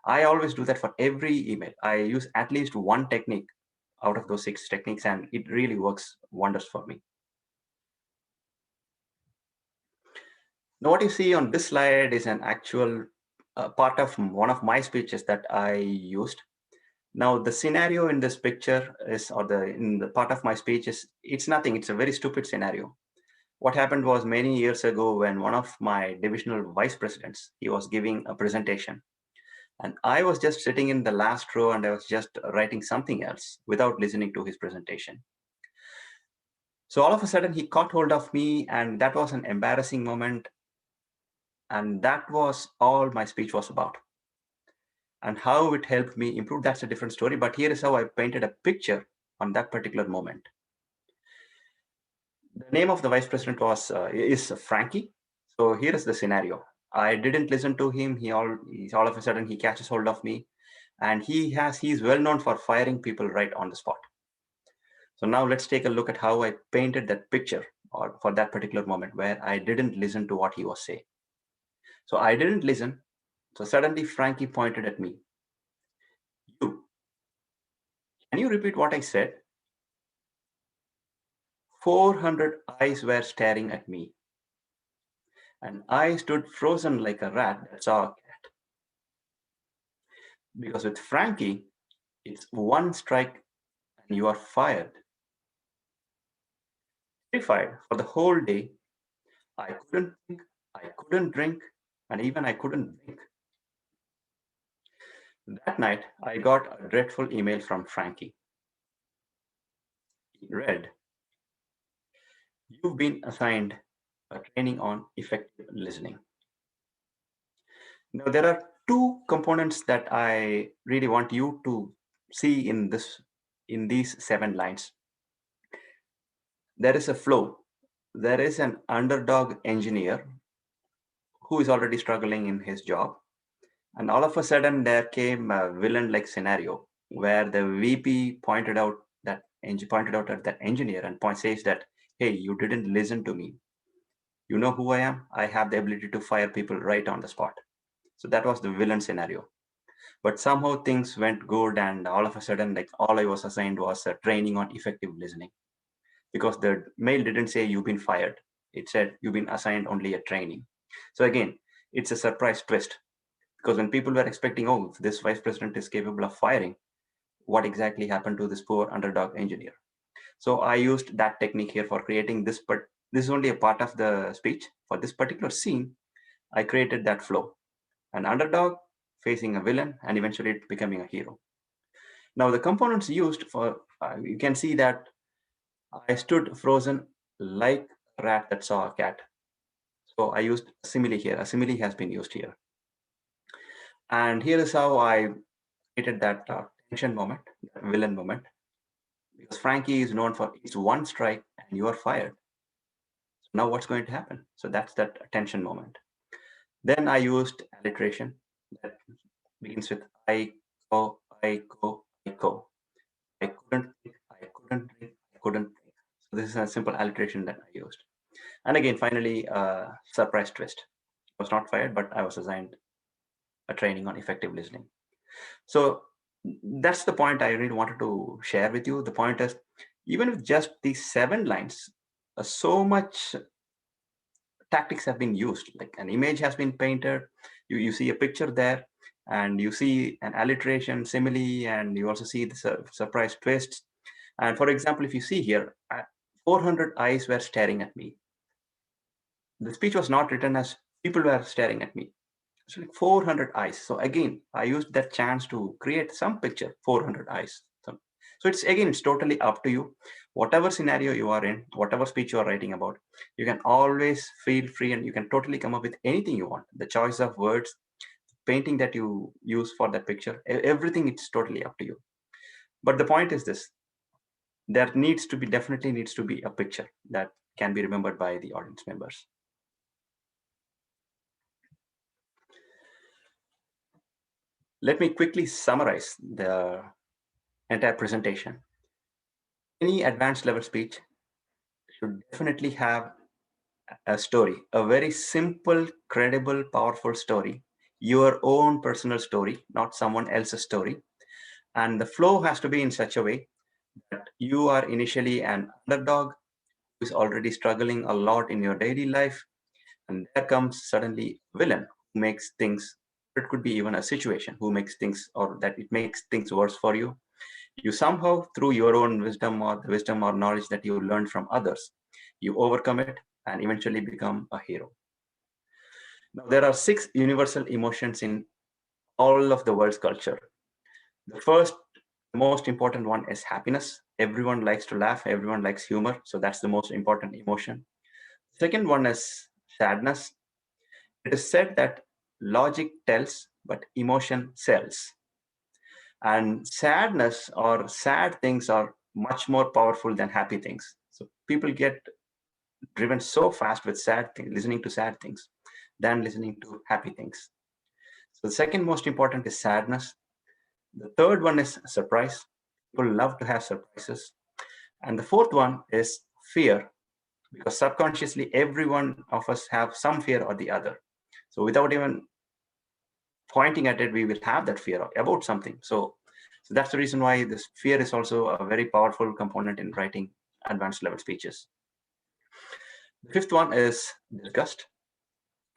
I always do that for every email. I use at least one technique out of those 6 techniques, and it really works wonders for me. Now, what you see on this slide is an actual part of one of my speeches that I used. Now, the scenario in this picture is, or in the part of my speech is, it's nothing. It's a very stupid scenario. What happened was many years ago when one of my divisional vice presidents, he was giving a presentation. And I was just sitting in the last row and I was just writing something else without listening to his presentation. So all of a sudden he caught hold of me, and that was an embarrassing moment. And that was all my speech was about. And how it helped me improve, that's a different story. But here is how I painted a picture on that particular moment. The name of the vice president is Frankie. So here is the scenario. I didn't listen to him. He's all of a sudden he catches hold of me, and he's well known for firing people right on the spot. So now let's take a look at how I painted that picture, or for that particular moment where I didn't listen to what he was saying. So I didn't listen. So suddenly Frankie pointed at me. Can you repeat what I said? 400 eyes were staring at me, and I stood frozen like a rat that saw a cat. Because with Frankie, it's one strike and you are fired. Terrified for the whole day, I couldn't think, I couldn't drink, and even I couldn't blink. That night, I got a dreadful email from Frankie. He read, You've been assigned a training on effective listening. Now, there are two components that I really want you to see in these 7 lines. There is a flow. There is an underdog engineer who is already struggling in his job. And all of a sudden, there came a villain-like scenario where the VP pointed out at that engineer and says that, "Hey, you didn't listen to me. You know who I am? I have the ability to fire people right on the spot." So that was the villain scenario. But somehow things went good, and all of a sudden, like, all I was assigned was a training on effective listening, because the mail didn't say you've been fired. It said you've been assigned only a training. So again, it's a surprise twist, because when people were expecting, oh, if this vice president is capable of firing, what exactly happened to this poor underdog engineer? So I used that technique here for creating this, but this is only a part of the speech. For this particular scene, I created that flow: an underdog facing a villain and eventually it becoming a hero. Now the components used for, you can see that I stood frozen like a rat that saw a cat. So I used a simile here. A simile has been used here. And here is how I created that tension moment, that villain moment, because Frankie is known for it's one strike and you are fired. So now what's going to happen? So that's that tension moment. Then I used alliteration that begins with I go, I go, I go. I couldn't think, I couldn't think, I couldn't think. So this is a simple alliteration that I used. And again, finally, surprise twist. I was not fired, but I was assigned a training on effective listening. So that's the point I really wanted to share with you. The point is, even with just these 7 lines, so much tactics have been used. Like an image has been painted, you see a picture there, and you see an alliteration, simile, and you also see the surprise twists. And for example, if you see here, 400 eyes were staring at me. The speech was not written as people were staring at me. It's like 400 eyes. So again, I used that chance to create some picture, 400 eyes. So it's totally up to you. Whatever scenario you are in, whatever speech you are writing about, you can always feel free and you can totally come up with anything you want. The choice of words, painting that you use for that picture, everything, it's totally up to you. But the point is this: there definitely needs to be a picture that can be remembered by the audience members. Let me quickly summarize the entire presentation. Any advanced level speech should definitely have a story, a very simple, credible, powerful story, your own personal story, not someone else's story. And the flow has to be in such a way that you are initially an underdog who is already struggling a lot in your daily life. And there comes suddenly a villain who makes things, it could be even a situation, who makes things, or that it makes things worse for you. You somehow, through your own wisdom or the wisdom or knowledge that you learned from others, you overcome it and eventually become a hero. Now, there are 6 universal emotions in all of the world's culture. The first, the most important one is happiness. Everyone likes to laugh, everyone likes humor. So that's the most important emotion. Second one is sadness. It is said that logic tells, but emotion sells. And sadness or sad things are much more powerful than happy things. So people get driven so fast with sad things, listening to sad things, than listening to happy things. So the second most important is sadness. The third one is surprise. People love to have surprises. And the fourth one is fear, because subconsciously every one of us have some fear or the other. So without even pointing at it, we will have that fear about something. So that's the reason why this fear is also a very powerful component in writing advanced level speeches. The fifth one is disgust.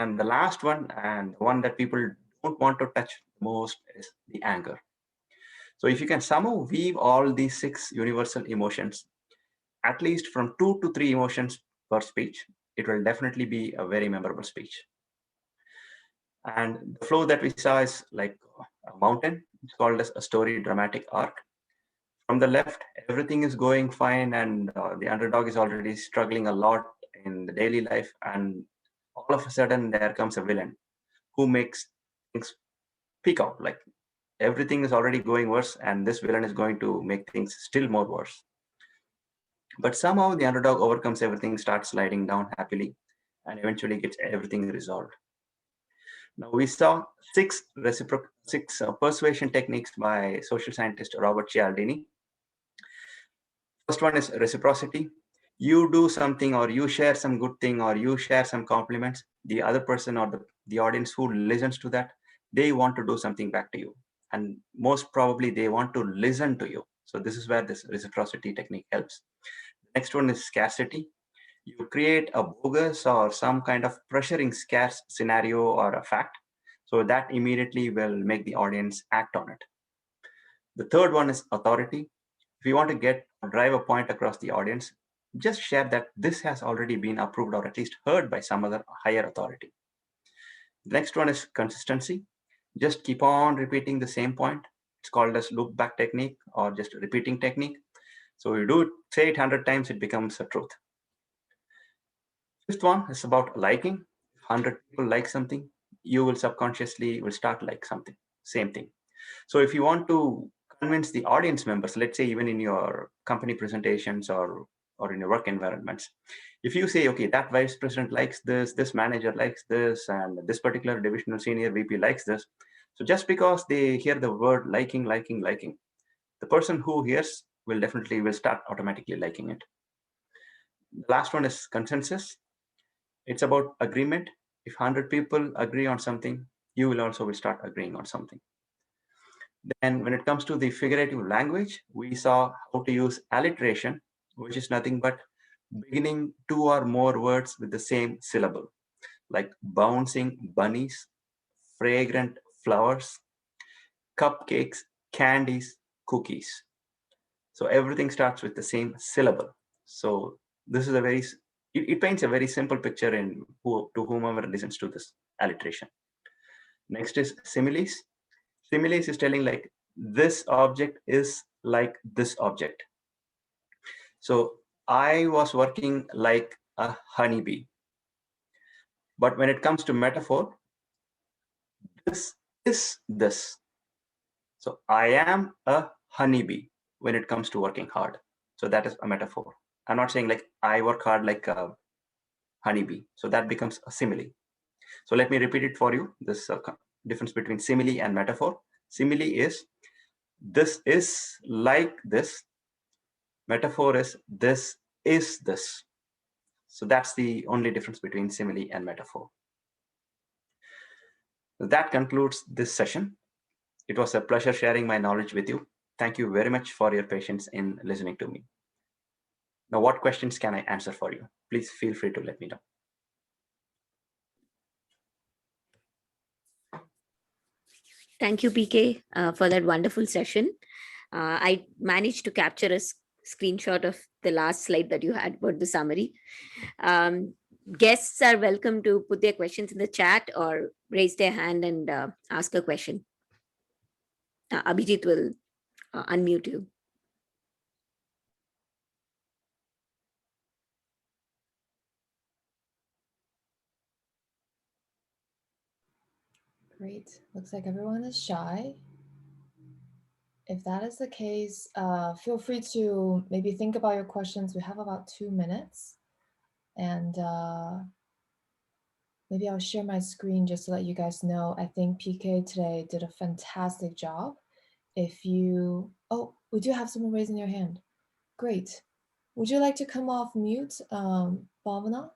And the last one, and the one that people don't want to touch most, is the anger. So if you can somehow weave all these 6 universal emotions, at least from 2 to 3 emotions per speech, it will definitely be a very memorable speech. And the flow that we saw is like a mountain. It's called as a story dramatic arc. From the left, everything is going fine, and the underdog is already struggling a lot in the daily life, and all of a sudden there comes a villain who makes things peak out. Like everything is already going worse, and this villain is going to make things still more worse. But somehow the underdog overcomes everything, starts sliding down happily, and eventually gets everything resolved. Now we saw six persuasion techniques by social scientist Robert Cialdini. First one is reciprocity. You do something, or you share some good thing, or you share some compliments. The other person or the audience who listens to that, they want to do something back to you. And most probably they want to listen to you. So this is where this reciprocity technique helps. Next one is scarcity. You create a bogus or some kind of pressuring scarce scenario or a fact. So that immediately will make the audience act on it. The third one is authority. If you want to drive a point across the audience, just share that this has already been approved or at least heard by some other higher authority. The next one is consistency. Just keep on repeating the same point. It's called as loop back technique or just repeating technique. So you do it, say it 100 times, it becomes a truth. Fifth one is about liking. If 100 people like something, you will subconsciously will start like something, same thing. So if you want to convince the audience members, let's say even in your company presentations or in your work environments, if you say, okay, that vice president likes this manager likes this, and this particular divisional senior VP likes this. So just because they hear the word liking, the person who hears will start automatically liking it. The last one is consensus. It's about agreement. If 100 people agree on something, you will also start agreeing on something. Then when it comes to the figurative language, we saw how to use alliteration, which is nothing but beginning two or more words with the same syllable, like bouncing bunnies, fragrant flowers, cupcakes, candies, cookies. So everything starts with the same syllable. So this is it paints a very simple picture to whomever listens to this alliteration. Next is similes. Similes is telling like this object is like this object. So I was working like a honeybee. But when it comes to metaphor, this is this. So I am a honeybee when it comes to working hard. So that is a metaphor. I'm not saying like I work hard like a honeybee. So that becomes a simile. So let me repeat it for you. This difference between simile and metaphor. Simile is this is like this. Metaphor is this is this. So that's the only difference between simile and metaphor. That concludes this session. It was a pleasure sharing my knowledge with you. Thank you very much for your patience in listening to me. Now, what questions can I answer for you? Please feel free to let me know. Thank you, PK, for that wonderful session. I managed to capture a screenshot of the last slide that you had about the summary. Guests are welcome to put their questions in the chat or raise their hand and ask a question. Abhijit will unmute you. Great. Looks like everyone is shy. If that is the case, feel free to maybe think about your questions. We have about 2 minutes. And maybe I'll share my screen just to let you guys know. I think PK today did a fantastic job. We do have someone raising their hand. Great. Would you like to come off mute, Bhavana?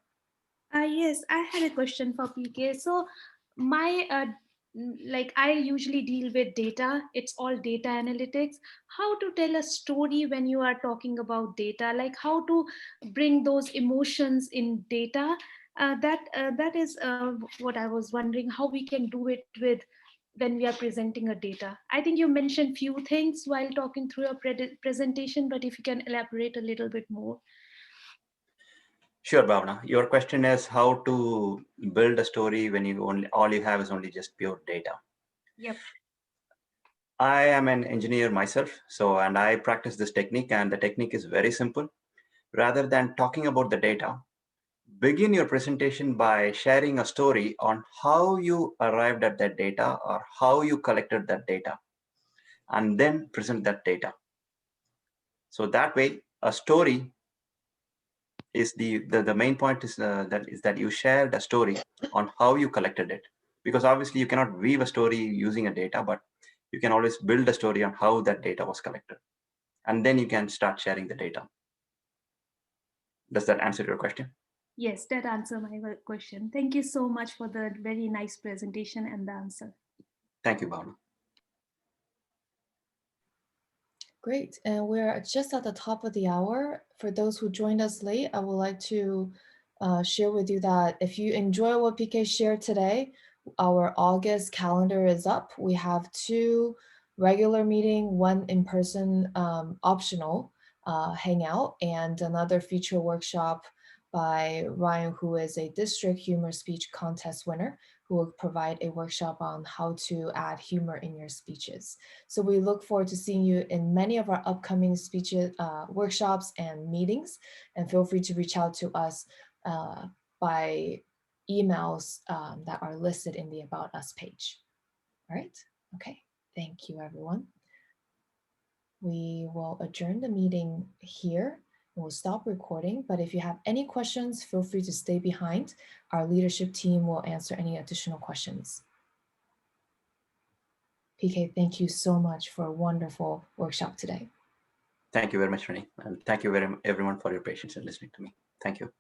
Yes, I had a question for PK. So my like I usually deal with data. It's all data analytics. How to tell a story when you are talking about data? Like how to bring those emotions in data? That is what I was wondering. How we can do it with when we are presenting a data. I think you mentioned few things while talking through your presentation, but if you can elaborate a little bit more. Sure, Bhavna. Your question is how to build a story when all you have is only just pure data. Yep. I am an engineer myself, and I practice this technique, and the technique is very simple. Rather than talking about the data, begin your presentation by sharing a story on how you arrived at that data or how you collected that data, and then present that data. So that way, a story is the main point is that you shared a story on how you collected it, because obviously you cannot weave a story using a data, but you can always build a story on how that data was collected, and then you can start sharing the data. Does that answer your question? Yes, that answered my question. Thank you so much for the very nice presentation and the answer. Thank you, Bhavna. Great, and we're just at the top of the hour. For those who joined us late, I would like to share with you that if you enjoy what PK shared today, our August calendar is up. We have 2 regular meeting, 1 in-person optional hangout, and another feature workshop by Ryan, who is a district humor speech contest winner, who will provide a workshop on how to add humor in your speeches. So we look forward to seeing you in many of our upcoming speeches, workshops and meetings, and feel free to reach out to us by emails that are listed in the About Us page. All right, okay, thank you everyone. We will adjourn the meeting here. We'll stop recording, but if you have any questions, feel free to stay behind. Our leadership team will answer any additional questions. PK, thank you so much for a wonderful workshop today. Thank you very much, Renee, and thank you everyone for your patience in listening to me. Thank you.